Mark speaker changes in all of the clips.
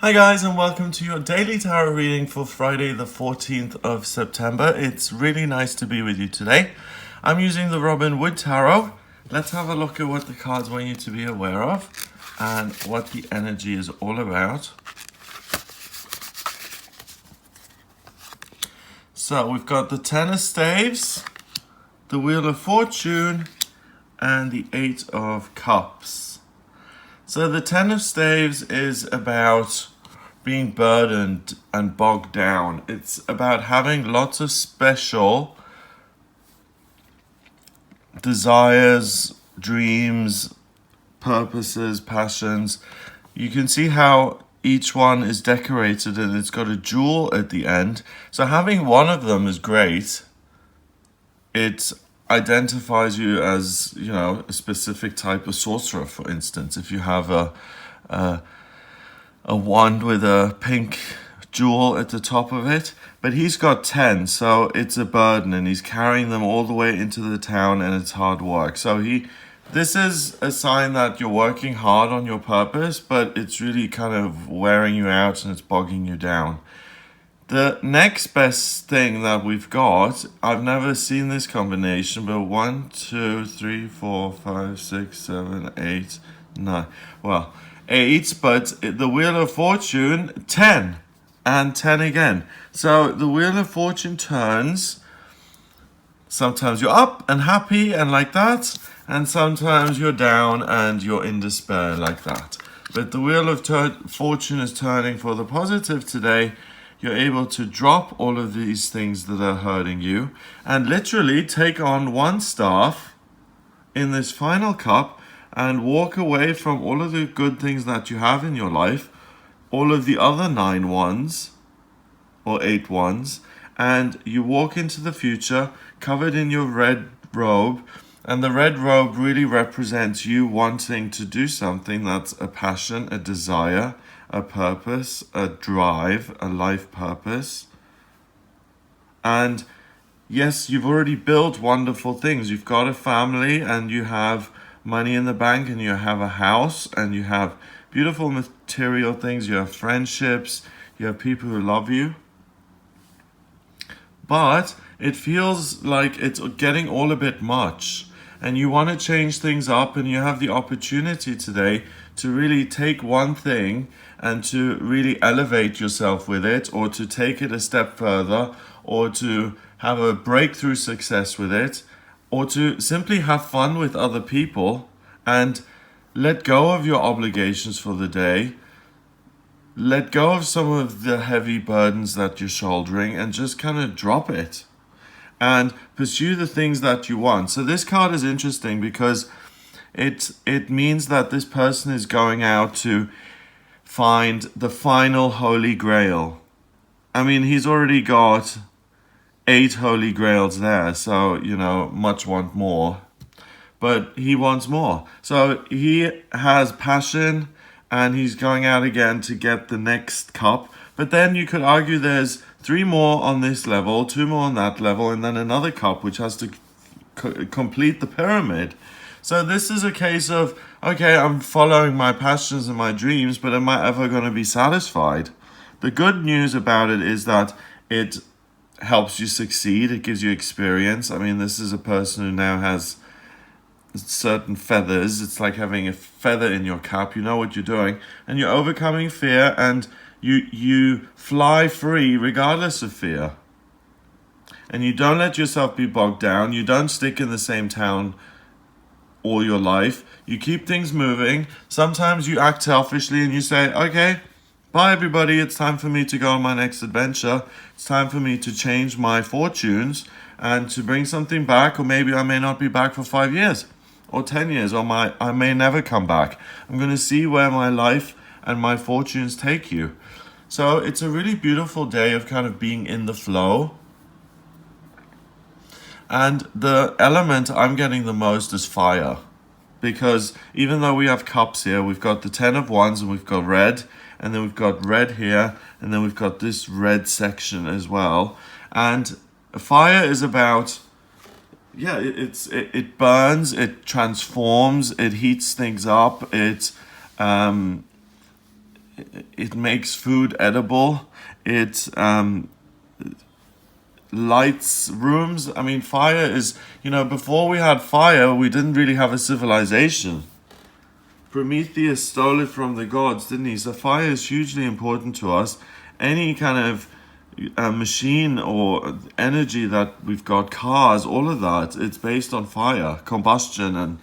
Speaker 1: Hi guys, and welcome to your daily tarot reading for Friday the 14th of September. It's really nice to be with you today. I'm using the Robin Wood Tarot. Let's have a look at what the cards want you to be aware of and what the energy is all about. So we've got the Ten of Staves, the Wheel of Fortune, and the Eight of Cups. So the Ten of Staves is about being burdened and bogged down. It's about having lots of special desires, dreams, purposes, passions. You can see how each one is decorated and it's got a jewel at the end. So having one of them is great. It identifies you as, a specific type of sorcerer, for instance. If you have a wand with a pink jewel at the top of it, but he's got 10, so it's a burden and he's carrying them all the way into the town and it's hard work. So this is a sign that you're working hard on your purpose, but it's really kind of wearing you out and it's bogging you down. The next best thing that we've got, I've never seen this combination, but 1, 2, 3, 4, 5, 6, 7, 8, 9. Well, 8, but the Wheel of Fortune, 10, and 10 again. So the Wheel of Fortune turns. Sometimes you're up and happy and like that, and sometimes you're down and you're in despair like that. But the Wheel of Fortune is turning for the positive today. You're able to drop all of these things that are hurting you and literally take on one staff in this final cup and walk away from all of the good things that you have in your life, all of the other 9 ones or 8 ones, and you walk into the future covered in your red robe. And the red robe really represents you wanting to do something that's a passion, a desire, a purpose, a drive, a life purpose. And yes, you've already built wonderful things. You've got a family and you have money in the bank and you have a house and you have beautiful material things. You have friendships. You have people who love you. But it feels like it's getting all a bit much. And you want to change things up, and you have the opportunity today to really take one thing and to really elevate yourself with it, or to take it a step further, or to have a breakthrough success with it, or to simply have fun with other people and let go of your obligations for the day. Let go of some of the heavy burdens that you're shouldering and just kind of drop it and pursue the things that you want. So this card is interesting because it means that this person is going out to find the final holy grail. I mean, he's already got 8 holy grails there, so, much want more. But he wants more. So he has passion and he's going out again to get the next cup. But then you could argue there's 3 more on this level, 2 more on that level, and then another cup which has to complete the pyramid. So this is a case of, okay, I'm following my passions and my dreams, but am I ever going to be satisfied? The good news about it is that it helps you succeed. It gives you experience. I mean, this is a person who now has certain feathers. It's like having a feather in your cap. You know what you're doing, and you're overcoming fear, and you fly free regardless of fear. And you don't let yourself be bogged down. You don't stick in the same town all your life. You keep things moving. Sometimes you act selfishly and you say, okay, bye everybody, it's time for me to go on my next adventure. It's time for me to change my fortunes and to bring something back, or maybe I may not be back for 5 years or 10 years, or I may never come back. I'm going to see where my life and my fortunes take you. So it's a really beautiful day of kind of being in the flow. And the element I'm getting the most is fire. Because even though we have cups here, we've got the 10 of wands and we've got red, and then we've got red here, and then we've got this red section as well. And fire is about, it burns, it transforms, it heats things up, it makes food edible. It lights rooms. I mean, fire is, before we had fire, we didn't really have a civilization. Prometheus stole it from the gods, didn't he? So fire is hugely important to us. Any kind of machine or energy that we've got, cars, all of that, it's based on fire, combustion and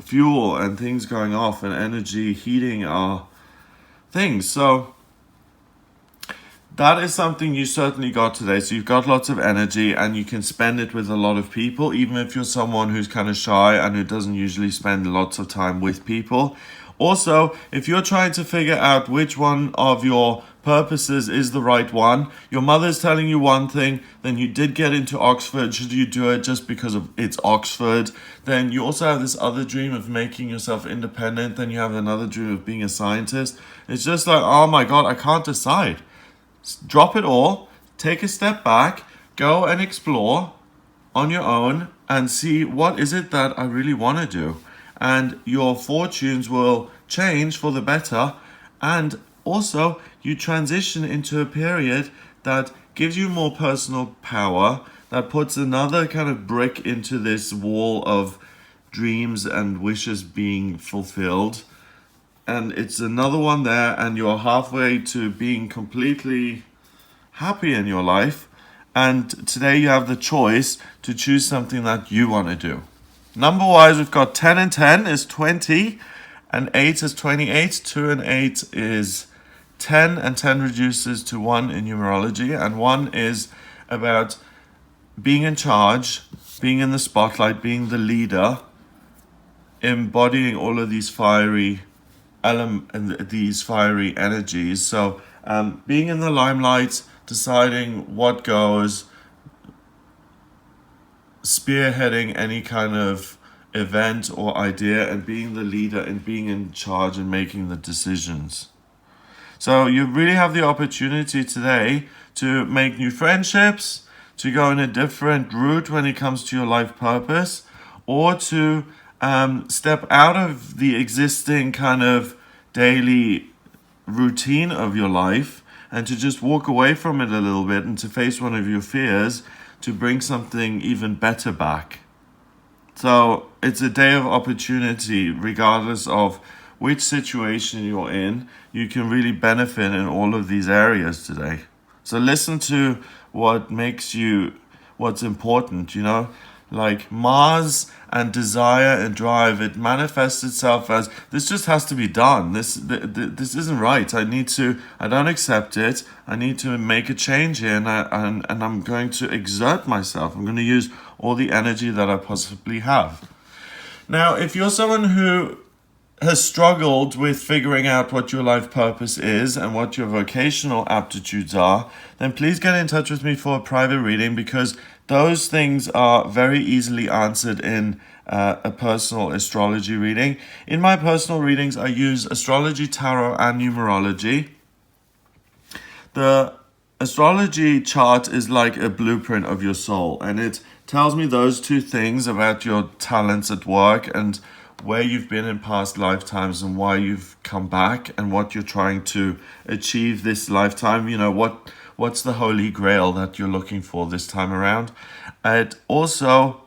Speaker 1: fuel and things going off and energy heating our things. So that is something you certainly got today. So you've got lots of energy and you can spend it with a lot of people, even if you're someone who's kind of shy and who doesn't usually spend lots of time with people. Also, if you're trying to figure out which one of your purposes is the right one, your mother's telling you one thing, then you did get into Oxford, should you do it just because of it's Oxford? Then you also have this other dream of making yourself independent, then you have another dream of being a scientist. It's just like, oh my God, I can't decide. Drop it all, take a step back, go and explore on your own and see what is it that I really want to do. And your fortunes will change for the better. And also you transition into a period that gives you more personal power, that puts another kind of brick into this wall of dreams and wishes being fulfilled. And it's another one there, and you're halfway to being completely happy in your life. And today you have the choice to choose something that you want to do. Number wise, we've got 10 and 10 is 20, and 8 is 28. 2 and 8 is 10, and 10 reduces to 1 in numerology. And 1 is about being in charge, being in the spotlight, being the leader, embodying all of these fiery these fiery energies. So being in the limelight, deciding what goes, spearheading any kind of event or idea, and being the leader and being in charge and making the decisions. So you really have the opportunity today to make new friendships, to go in a different route when it comes to your life purpose, or to step out of the existing kind of daily routine of your life and to just walk away from it a little bit and to face one of your fears to bring something even better back. So it's a day of opportunity, regardless of which situation you're in. You can really benefit in all of these areas today. So listen to what makes you, what's important, like Mars and desire and drive. It manifests itself as, this just has to be done. This isn't right. I don't accept it. I need to make a change here, and I'm going to exert myself. I'm going to use all the energy that I possibly have. Now, if you're someone who has struggled with figuring out what your life purpose is and what your vocational aptitudes are, then please get in touch with me for a private reading, because those things are very easily answered in a personal astrology reading. In my personal readings, I use astrology, tarot, and numerology. The astrology chart is like a blueprint of your soul, and it tells me those two things about your talents at work and where you've been in past lifetimes and why you've come back and what you're trying to achieve this lifetime. What's the holy grail that you're looking for this time around. It also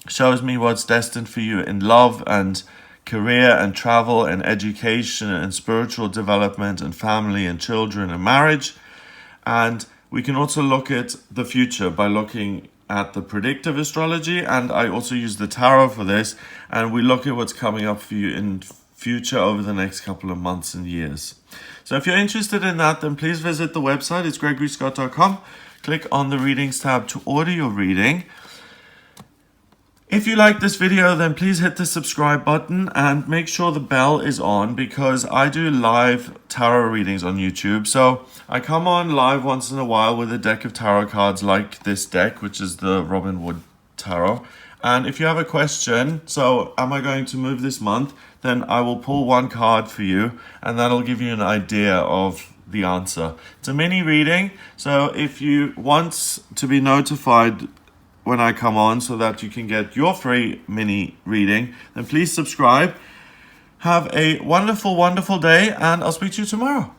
Speaker 1: shows me what's destined for you in love and career and travel and education and spiritual development and family and children and marriage. And we can also look at the future by looking at the predictive astrology, and I also use the tarot for this, and we look at what's coming up for you in future over the next couple of months and years. So if you're interested in that, then please visit the website. It's gregoryscott.com. Click on the readings tab to order your reading. If you like this video, then please hit the subscribe button and make sure the bell is on, because I do live tarot readings on YouTube. So I come on live once in a while with a deck of tarot cards like this deck, which is the Robin Wood Tarot. And if you have a question, so am I going to move this month, then I will pull one card for you, and that'll give you an idea of the answer. It's a mini reading, so if you want to be notified when I come on so that you can get your free mini reading, then please subscribe. Have a wonderful, wonderful day, and I'll speak to you tomorrow.